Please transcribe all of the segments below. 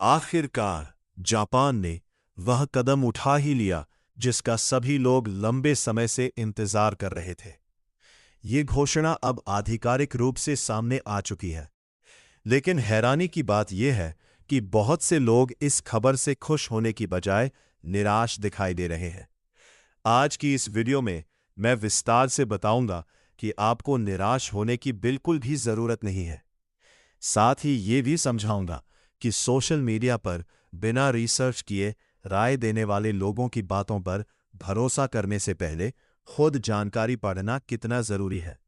आखिरकार जापान ने वह कदम उठा ही लिया जिसका सभी लोग लंबे समय से इंतजार कर रहे थे। ये घोषणा अब आधिकारिक रूप से सामने आ चुकी है। लेकिन हैरानी की बात यह है कि बहुत से लोग इस खबर से खुश होने की बजाय निराश दिखाई दे रहे हैं। आज की इस वीडियो में मैं विस्तार से बताऊंगा कि आपको निराश होने की बिल्कुल भी जरूरत नहीं है। साथ ही ये भी समझाऊंगा कि सोशल मीडिया पर बिना रिसर्च किए राय देने वाले लोगों की बातों पर भरोसा करने से पहले खुद जानकारी पढ़ना कितना जरूरी है।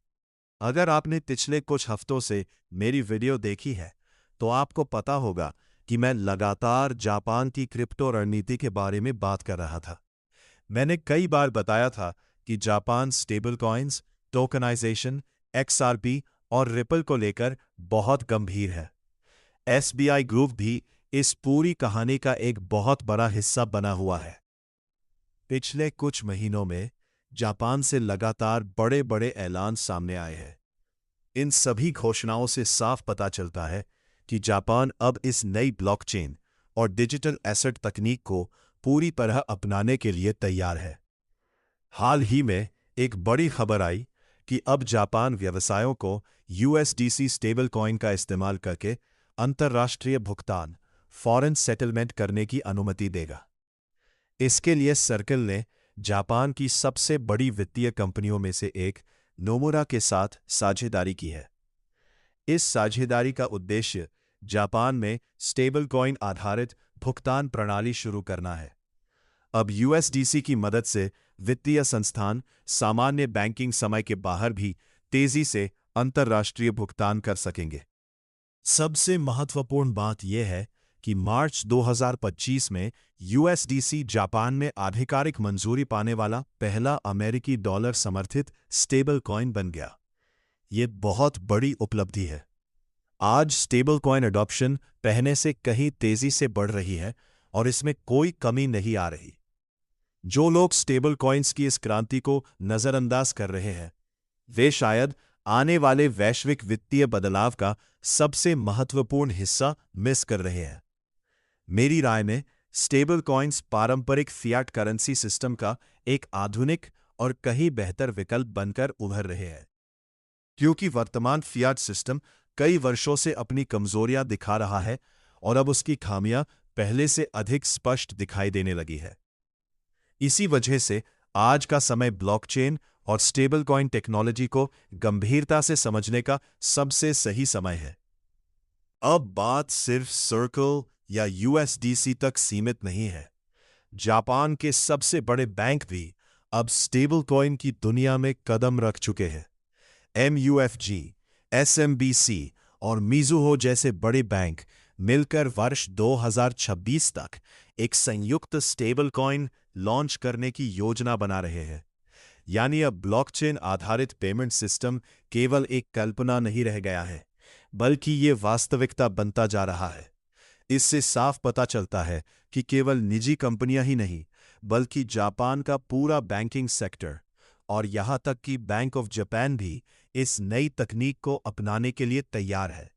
अगर आपने पिछले कुछ हफ्तों से मेरी वीडियो देखी है तो आपको पता होगा कि मैं लगातार जापान की क्रिप्टो रणनीति के बारे में बात कर रहा था। मैंने कई बार बताया था कि Japan stable coins, tokenisation, XRP और रिपल को लेकर बहुत गंभीर है। SBI ग्रुप भी इस पूरी कहानी का एक बहुत बड़ा हिस्सा बना हुआ है। पिछले कुछ महीनों में जापान से लगातार बड़े बड़े ऐलान सामने आए हैं। इन सभी घोषणाओं से साफ पता चलता है कि जापान अब इस नई ब्लॉकचेन और डिजिटल एसेट तकनीक को पूरी तरह अपनाने के लिए तैयार है। हाल ही में एक बड़ी खबर आई कि अब जापान व्यवसायों को USDC स्टेबल कॉइन का इस्तेमाल करके अंतर्राष्ट्रीय भुगतान, फॉरेन सेटलमेंट करने की अनुमति देगा। इसके लिए सर्कल ने जापान की सबसे बड़ी वित्तीय कंपनियों में से एक नोमुरा के साथ साझेदारी की है। इस साझेदारी का उद्देश्य जापान में स्टेबल कॉइन आधारित भुगतान प्रणाली शुरू करना है। अब USDC की मदद से वित्तीय संस्थान सामान्य बैंकिंग समय के बाहर भी तेजी से अंतर्राष्ट्रीय भुगतान कर सकेंगे। सबसे महत्वपूर्ण बात यह है कि मार्च 2025 में USDC जापान में आधिकारिक मंजूरी पाने वाला पहला अमेरिकी डॉलर समर्थित स्टेबल कॉइन बन गया। ये बहुत बड़ी उपलब्धि है। आज स्टेबल कॉइन अडॉप्शन पहले से कहीं तेजी से बढ़ रही है और इसमें कोई कमी नहीं आ रही। जो लोग स्टेबल कॉइन्स की इस क्रांति को नजरअंदाज कर रहे हैं, वे शायद आने वाले वैश्विक वित्तीय बदलाव का सबसे महत्वपूर्ण हिस्सा मिस कर रहे हैं। मेरी राय में स्टेबल कॉइन्स पारंपरिक फियाट करेंसी सिस्टम का एक आधुनिक और कहीं बेहतर विकल्प बनकर उभर रहे हैं। क्योंकि वर्तमान फियाट सिस्टम कई वर्षों से अपनी कमजोरियां दिखा रहा है और अब उसकी खामियां पहले से अधिक स्पष्ट दिखाई देने लगी है। इसी वजह से आज का समय ब्लॉकचेन और स्टेबल कॉइन टेक्नोलॉजी को गंभीरता से समझने का सबसे सही समय है। अब बात सिर्फ सर्कल या USDC तक सीमित नहीं है। जापान के सबसे बड़े बैंक भी अब स्टेबल कॉइन की दुनिया में कदम रख चुके हैं। MUFG, SMBC और मिज़ुहो जैसे बड़े बैंक मिलकर वर्ष 2026 तक एक संयुक्त स्टेबल कॉइन लॉन्च करने की योजना बना रहे हैं। यानी अब ब्लॉकचेन आधारित पेमेंट सिस्टम केवल एक कल्पना नहीं रह गया है, बल्कि ये वास्तविकता बनता जा रहा है। इससे साफ पता चलता है कि केवल निजी कंपनियां ही नहीं, बल्कि जापान का पूरा बैंकिंग सेक्टर और यहां तक कि बैंक ऑफ जापान भी इस नई तकनीक को अपनाने के लिए तैयार है।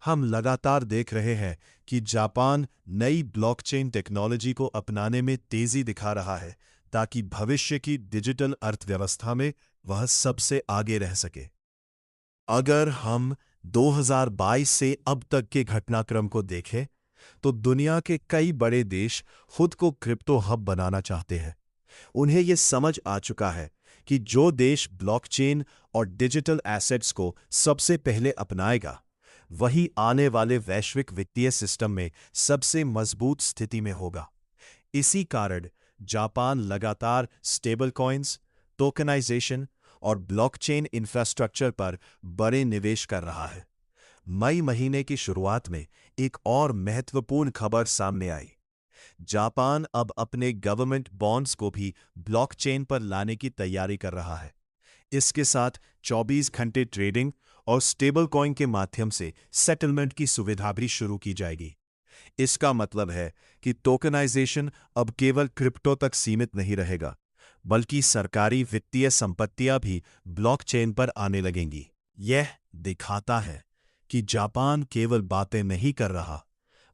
हम लगातार देख रहे हैं कि जापान नई ब्लॉकचेन टेक्नोलॉजी को अपनाने में तेजी दिखा रहा है ताकि भविष्य की डिजिटल अर्थव्यवस्था में वह सबसे आगे रह सके। अगर हम 2022 से अब तक के घटनाक्रम को देखें तो दुनिया के कई बड़े देश खुद को क्रिप्टो हब बनाना चाहते हैं। उन्हें यह समझ आ चुका है कि जो देश ब्लॉकचेन और डिजिटल एसेट्स को सबसे पहले अपनाएगा, वही आने वाले वैश्विक वित्तीय सिस्टम में सबसे मजबूत स्थिति में होगा। इसी कारण जापान लगातार स्टेबल कॉइन्स, टोकनाइजेशन और ब्लॉकचेन इंफ्रास्ट्रक्चर पर बड़े निवेश कर रहा है। मई महीने की शुरुआत में एक और महत्वपूर्ण खबर सामने आई। जापान अब अपने गवर्नमेंट बॉन्ड्स को भी ब्लॉकचेन पर लाने की तैयारी कर रहा है। इसके साथ 24 घंटे ट्रेडिंग और स्टेबल कॉइन के माध्यम से सेटलमेंट की सुविधा भी शुरू की जाएगी। इसका मतलब है कि टोकनाइजेशन अब केवल क्रिप्टो तक सीमित नहीं रहेगा, बल्कि सरकारी वित्तीय संपत्तियां भी ब्लॉकचेन पर आने लगेंगी। यह दिखाता है कि जापान केवल बातें नहीं कर रहा,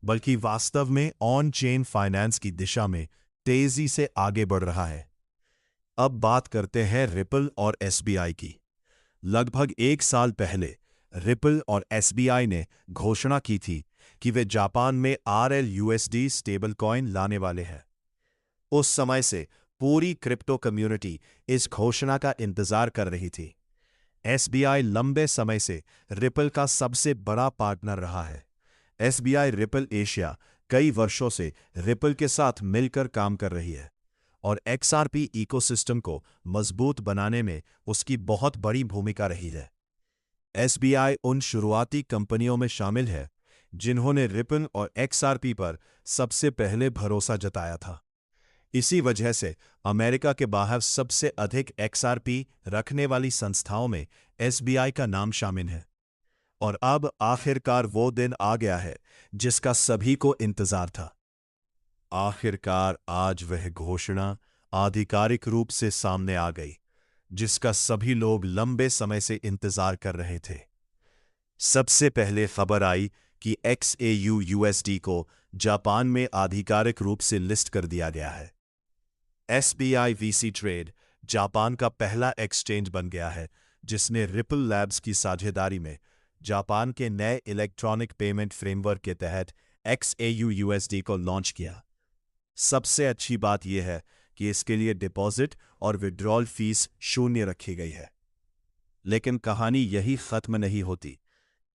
बल्कि वास्तव में ऑन चेन फाइनेंस की दिशा में तेजी से आगे बढ़ रहा है। अब बात करते हैं रिपल और एसबीआई की। लगभग 1 साल पहले रिपल और एसबीआई ने घोषणा की थी कि वे जापान में RLUSD स्टेबल कॉइन लाने वाले हैं। उस समय से पूरी क्रिप्टो कम्युनिटी इस घोषणा का इंतजार कर रही थी। एसबीआई लंबे समय से रिपल का सबसे बड़ा पार्टनर रहा है। एसबीआई रिपल एशिया कई वर्षों से रिपल के साथ मिलकर काम कर रही है और XRP इकोसिस्टम को मजबूत बनाने में उसकी बहुत बड़ी भूमिका रही है। एसबीआई उन शुरुआती कंपनियों में शामिल है जिन्होंने रिपल और XRP पर सबसे पहले भरोसा जताया था। इसी वजह से अमेरिका के बाहर सबसे अधिक XRP रखने वाली संस्थाओं में एसबीआई का नाम शामिल है। और अब आखिरकार वो दिन आ गया है जिसका सभी को इंतजार था। आखिरकार आज वह घोषणा आधिकारिक रूप से सामने आ गई जिसका सभी लोग लंबे समय से इंतजार कर रहे थे। सबसे पहले खबर आई कि XAUUSD को जापान में आधिकारिक रूप से लिस्ट कर दिया गया है। SBI VC ट्रेड जापान का पहला एक्सचेंज बन गया है जिसने रिपल लैब्स की साझेदारी में जापान के नए इलेक्ट्रॉनिक पेमेंट फ्रेमवर्क के तहत XAUUSD को लॉन्च किया। सबसे अच्छी बात यह है कि इसके लिए डिपॉजिट और विड्रॉल फीस शून्य रखी गई है। लेकिन कहानी यही खत्म नहीं होती।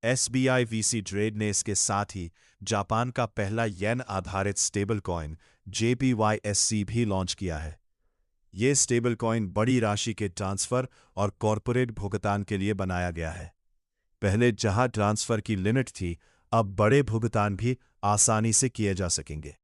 SBI VC ट्रेड ने इसके साथ ही जापान का पहला येन आधारित स्टेबल कॉइन JPYSC भी लॉन्च किया है। ये स्टेबल कॉइन बड़ी राशि के ट्रांसफर और कॉरपोरेट भुगतान के लिए बनाया गया है। पहले जहां ट्रांसफर की लिमिट थी, अब बड़े भुगतान भी आसानी से किए जा सकेंगे।